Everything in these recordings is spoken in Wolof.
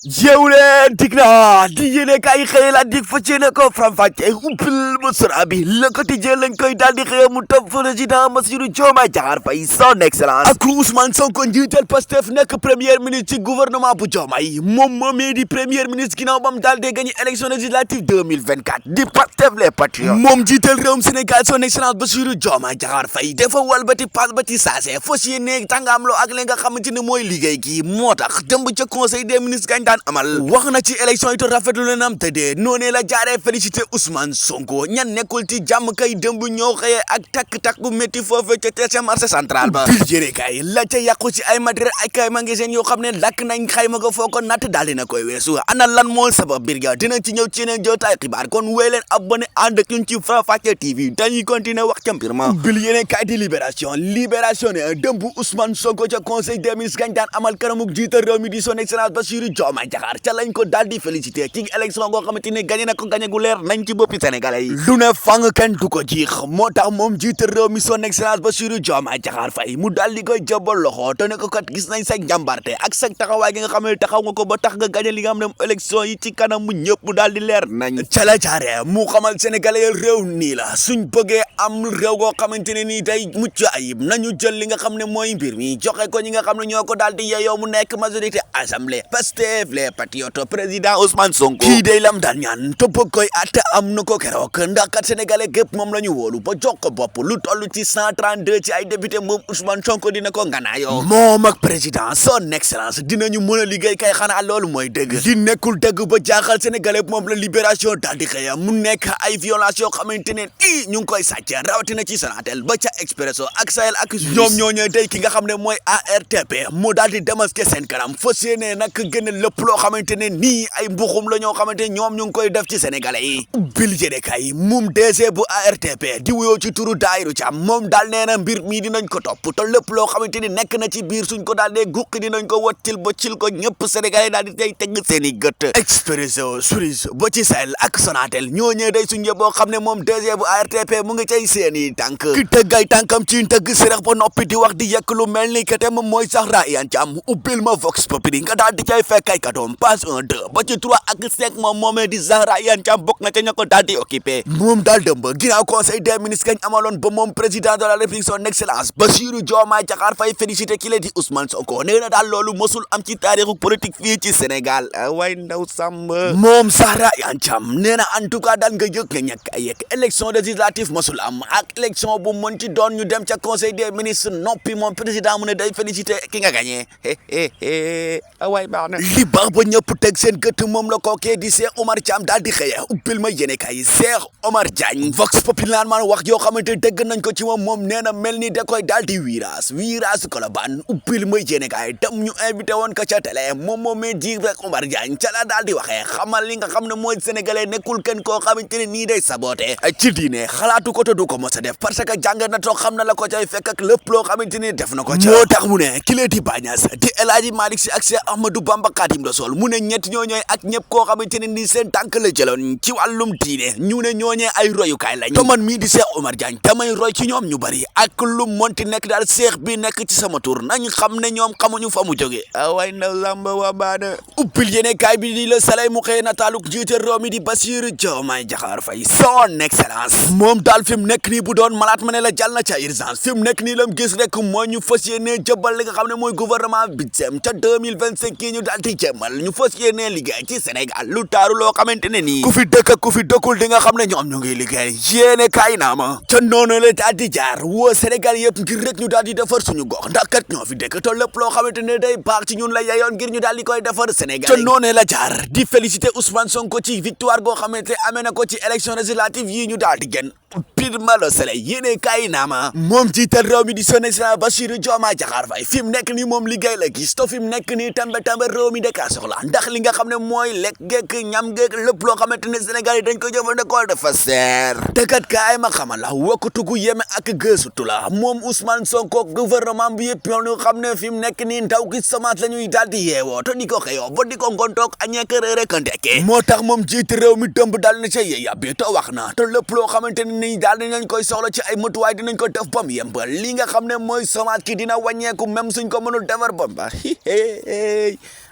Jewlen digna di yene kay xey la dig fa ci ne ko Faram Faccé uppil musra bi le quotidien lañ koy daldi xey mu top président Bassirou Diomaye Diakhar Faye son excellence ak Ousmane Sonko njiital Pastef nekk premier ministre ci gouvernement bu Diomaye moom moomee di premier ministre ginnaaw bam daldi gagné élection législative 2024 di Pastef les patriotes moom njiital réewum Sénégal son excellence Bassirou Diomaye Diakhar Faye dafa walbati pas bati saase fas yéene tàngaamloo ak li nga xamante ne mooy liggéey gi moo tax démb ca conseil des ministres amal wax na ci élection yi te rafetlu leen am tëddee noonee la jaaree félicité Ousmane Sonko ñan nekkul ci jàmm kay démb ñoo xëyee ak takk-takk bu métti foofee ca ca marché central ba bil jëre kay la ca yàqu ci ay matériel ay kay magasin yoo xam ne lakk nañ xayma ko foo ko natt daal dina koy weesu ana lan moo sabab bir ga dina ci ñëw ci yeneen jotaay xibaar kon wéy leen abonné ànd ak ñun ci Faram Faccé TV dañuy continuer wax ca mbir ma bil yéene kay di libération ne démb Ousmane Sonko ca conseil des ministres gañ daan amal kanamuk jiital réew mi di son excellence Bassirou Diomaye Diakhar ca lañ ko daal di félicité ci élection goo xamante ne gagné na ko gagné gu leer nañ ci boppi sénégalais yi lu ne fang kenn du ko jiix moo tax moom jiite réew mi son excellence Bassirou Diomaye Diakhar Faye mu daal di koy jobal loxo te ne ko kat gis nañ sa njàmbarte ak sa taxawaay gi nga xam ne taxaw nga ko ba tax nga gagné li nga xam ne élection yi ci kanam mu ñëpp mu daal di leer nañ ca la jaare mu xamal sénégalais yi réew nii la suñ bëggee am réew goo xamante ne nii day mucc ayib nañu jël li nga xam ne mooy mbir mi joxe ko ñi nga xam ne ñoo ko daal di yeyoo mu nekk majorité assemblée Pastef les patriotes président Ousmane Sonko kii day lam daan ñaan topp koy atte am na ko keroog ndax kat sénégalais gépp moom la ñu wóolu ba jox ko bopp lu toll ci 132 ci ay député moom Ousmane Sonko dina ko nganaayoo moom ak président son excellence dinañu mën a liggéey kay xanaa loolu mooy dëgg li nekkul dëgg ba jaaxal sénégalais moom la libération daal di xëya mu nekk ay violence yoo xamante ne ñu ngi koy sàcc rawatina ci Sonatel ba ca Expresso ak Sahel ak ñoom ñooñee day ki nga xam ne mooy ARTP mu daal di démasqué seen kanam fas yéene nag gën lépp loo xamante ne nii ay mbuxum la ñoo xamante ñoom ñu ngi koy def ci sénégalais yi bil jëdekay moom DG bu ARTP di wuyoo ci turu Daayru Caam moom daal nee na mbir mii dinañ ko topp te lépp loo xamante ni nekk na ci biir suñ ko daal dee guqi dinañ ko wattil ba cil ko ñëpp sénégalais daal di tey teg seen i gët Expresso Suisse ba ci Sahel ak Sonatel ñooñee day suñ boo xam ne moom DG bu ARTP mu ngi cay seen i tànk ki tëggay tànkam ci tëgg sirax ba noppi di wax di yekk lu mel ni kete moom mooy sax Rayane Thiam ubbil ma Vox Populi nga daal di cay fekk ay katoom page 1 2 ba ci 3 ak 5 moom moomee di Zahra Iyane Thiam bokk na ca ña ko daal di occupé moom daal dëmb ginnaaw conseil des ministres kañ amaloon ba moom président de la république son excellence Bassirou Diomaye Diakhar Faye félicité ki la di Ousmane Sonko nee na daal loolu mosul am ci taarixu politique fii ci Sénégal way ndaw sàmm moom Zahra Iyane Thiam nee na en tout cas daal nga yëg nga ñàkk ay yegg élection législative mosul am ak élection bu mën ci doon ñu dem ca conseil des ministres noppi moom président mu ne day félicité ki nga gagné way baax na li baax ba ñëpp teg seen gët moom la kookee di Cheikh Omar Thiam daal di xëye uppil ma yéene kay Cheikh Omar Diagne Vox Populi naan maan wax yoo xamante dégg nañ ko ci moom nee na mel ni da koy daal di virage Colobane uppil ma yéene kay dem ñu invité woon ko ca télé moom di Cheikh Omar Diagne ca la daal di waxee xamal li nga xam ne mooy sénégalais nekkul kenn koo xamante ne nii day saboté ci diine xalaatu ko te du ko mos a def parce que jàng na toog xam na la ko cay fekk ak lépp loo xamante ni def na ko ca moo tax mu ne ki lee di Bañas di El Hadji Malick Sy ak Cheikh Ahmadou Bamba Khadim Rassoul mu ne ñett ñooñooy ak ñëpp koo xamante ne nii seen tànk la jëloon ci wàllum diine ñu ne ñooñee ay royukaay lañ te man mii di Cheikh Omar Diagne damay roy ci ñoom ñu bari ak lu monti nekk daal Cheikh bi nekk ci sama tur nañ xam ne ñoom xamuñu fa mu jóge way na lamba wa baana uppil yéene kaay bi di la salay mu xëy nataaluk jiite réew mi di Bassirou Diomaye Diakhar Faye son excellence moom daal fi mu nekk nii bu doon malaat ma ne la jàll na ca urgence fi mu nekk nii lam gis rek mooy ñu fas yéene jëbal li nga xam ne mooy gouvernement bi ca 2025 kii ñu daal di jëmal ñu fas yéene liggéey ci Sénégal lu taaru loo xamante ne nii ku fi dëkk ku fi dëkkul di nga xam ne ñoom ñu ngi liggéey yéene kaay naa ma ca noonu la daal di jaar woo Sénégal yëpp ngir rek ñu daal di defar suñu gox ndax kat ñoo fi dëkk te lépp loo xamante ne day baax ci ñun la yeyoon ngir ñu daal di koy defar Sénégal ca noonu la jaar di félicité Ousmane Sonko ci victoire goo xamante amee na ko ci élection législative yi ñu daal di génn pire malo soleil yéene kaay naa ma moom jiital réew mi di son excellence Bassirou Diomaye Diakhar Faye fi mu nekk nii moom liggéey la gis te fi mu nekk nii tambe réew mi dakaa soxla ndax li nga xam ne mooy lekk geek ñam geek lépp loo xamante ne Sénégal yi dañ ko jëfandikoo dafa seer te kat kaay ma xamal la wakkutugu yeme ak gësutu la moom Ousmane Sonko gouvernement bi yëpp ñoo xam ne fi mu nekk nii ndaw gi semence la ñuy daal di yeewoo te di ko xëyoo ba di ko ngontoog añeek réer ak ndekke moo tax moom jiite réew mi dëmb daal na ca yeyabbi te wax na te lépp loo xamante ne nii daal dinañ koy soxla ci ay matuwaay dinañ ko def bam yembal li nga xam ne mooy semence ki dina wàññeeku même suñ ko mënul defar bam ba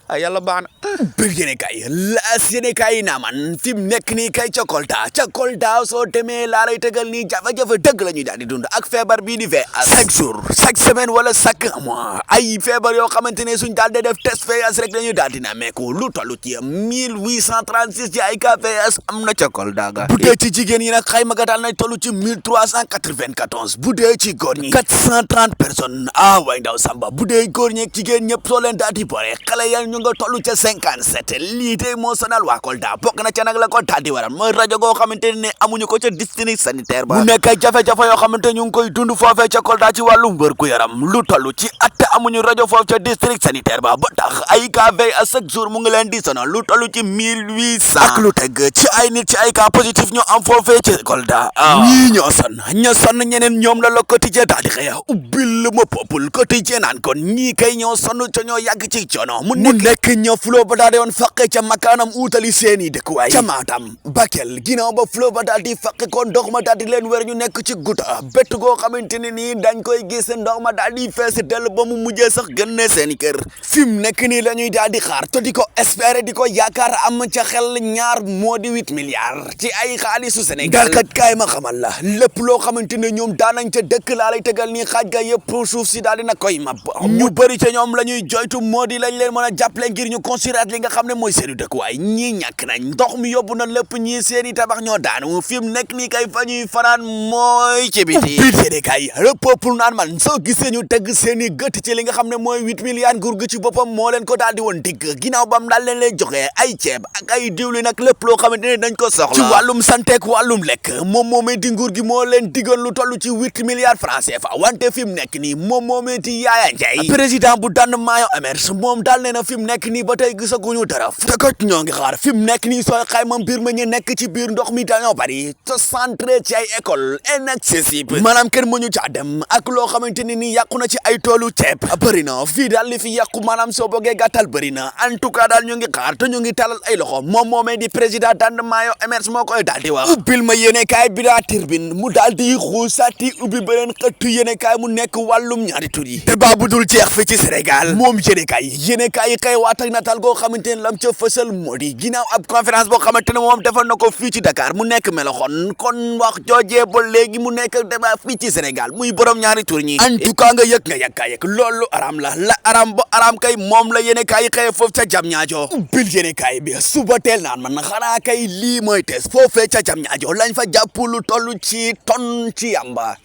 ay yàlla baax na bir yéene kay laas yéene kay naa man fi mu nekk nii kay ca Kolda soo demee laa lay tegal nii jafe-jafe dëgg la ñuy daal di dund ak feebar bii di VIH chaque jour chaque semaine wala chaque mois ay feebar yoo xamante ne suñ daal di def test VIH rek la ñuy daal di nemmeeku lu toll ci 1836 ci ay cas VIH am na ca Kolda ga bu dee ci jigéen yi nag xayma ga daal nañ toll ci 1394 bu dee ci góor ñi 430 personnes way ndaw samba bu dee góor ñi ak jigéen ñëpp soo leen daal di boole xale ya ñu nga toll ca 57 lii tey moo sonal waa Kolda bokk na ca nag la ko daal di waral mooy rajo goo xamante ne amuñu ko ca district sanitaire ba mu nekk ay jafe-jafe yoo xamante ñu ngi koy dund foofee ca Kolda ci wàllum wér gu yaram lu toll ci at amuñu rajo foofu ca district sanitaire ba ba tax ay cas VIH chaque jour mu ngi leen di sonal lu toll ci 1800 ak lu teg ci ay nit ci ay cas positif ñu am foofee ci Kolda ñii ñoo sonn ñeneen ñoom la quotidien daal di xëy ubbil ma peuple quotidien naan kon ñii kay ñoo sonn ca ñoo yàgg ci coono mu nekk ñoo fuloo ba daal di woon faqe ca makaanam uutali seeni dëkkuwaay ca Matam Bakel ginnaaw ba fuloo ba daal di faqe ko ndox ma daal di leen wér ñu nekk ci guta bett goo xamante ne nii dañ koy gis ndox ma daal di fees dell ba mu mujjee sax génne seeni kër fi mu nekk nii la ñuy daal di xaar te di ko espérer di ko yaakaar am ca xel ñaar moo di 8 milliards ci ay xaalisu Sénégal kat kaay ma xamal la lépp loo xamante ne ñoom daanañ ca dëkk laa lay tegal nii xaaj ga yëpp suuf si daal di na koy mab ñu bëri ca ñoom la ñuy joytu moo di lañ leen mën a jàppale ngir ñu considérer li nga xam ne mooy seeni dëkkuwaay ñii ñàkk nañ ndox mi yóbbu na lépp ñii seeni tabax ñoo daanu fi mu nekk nii kay fa ñuy fanaan mooy ci biti biir kay le peuple naan man soo gisee ñu teg seeni gët ci li nga xam ne mooy 8 milliards nguur gi ci boppam moo leen ko daal di woon digg ginnaaw bam daal leen joxe ay ceeb ak ay diwlin ak lépp loo xamante ne dañ ko soxla ci wàllum santé ak wàllum lekk moom moomee di nguur gi moo leen diggoon lu toll ci 8 milliards francs CFA wante fi mu nekk nii moom moomee di Yaya Ndiaye président bu daan maayo Emers moom daal nee na fi mu nekk nii ba tey gisaguñu dara te kat ñoo ngi xaar fi mu nekk nii sooy xayma mbir ma ñu nekk ci biir ndox mi dañoo bari te centré ci ay école inaccessible maanaam kenn mënu caa dem ak loo xamante ne nii yàqu na ci ay toolu ceeb bëri na fii daal li fi yàqu maanaam soo bëggee gàttal bëri na en tout cas daal ñu ngi xaar te ñu ngi talal ay loxo moom moomee di président daan maayo Emers moo koy daal di wax ubbil ma yéene kaay bi daa turbine mu daal di xuusaati ubbi beneen xëttu yéene kaay mu nekk wàllum ñaari tur yi te baa bu dul jeex fi ci Sénégal moom yéene kaay xëy waat ak natal goo xamante ne lam ca fësal moo di ginnaaw ab conférence boo xamante ne moom defal na ko fii ci Dakar mu nekk meloxoon kon wax joojee ba léegi mu nekk débat fii ci Sénégal muy borom ñaari tur ñi en tout cas nga yëg loolu aram la aram ba aram kay moom la yéene kaay xëy foofu ca jam ñaajo bil yéene kaay bi suba teel naan man xanaa kay lii mooy tes foofee ca jam ñaajo lañ fa jàpp lu toll ci ton ci yamba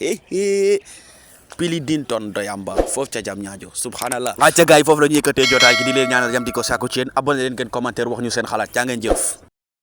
pili din ton do yamba foofu ca jam ñaajo subhanallah ca gaay foofu la ñu yëkkatee jotaay gi di leen ñaanal jam di ko sàkku ci yéen abonné leen ngeen commentaire wax ñu seen xalaat jaa ngeen jëf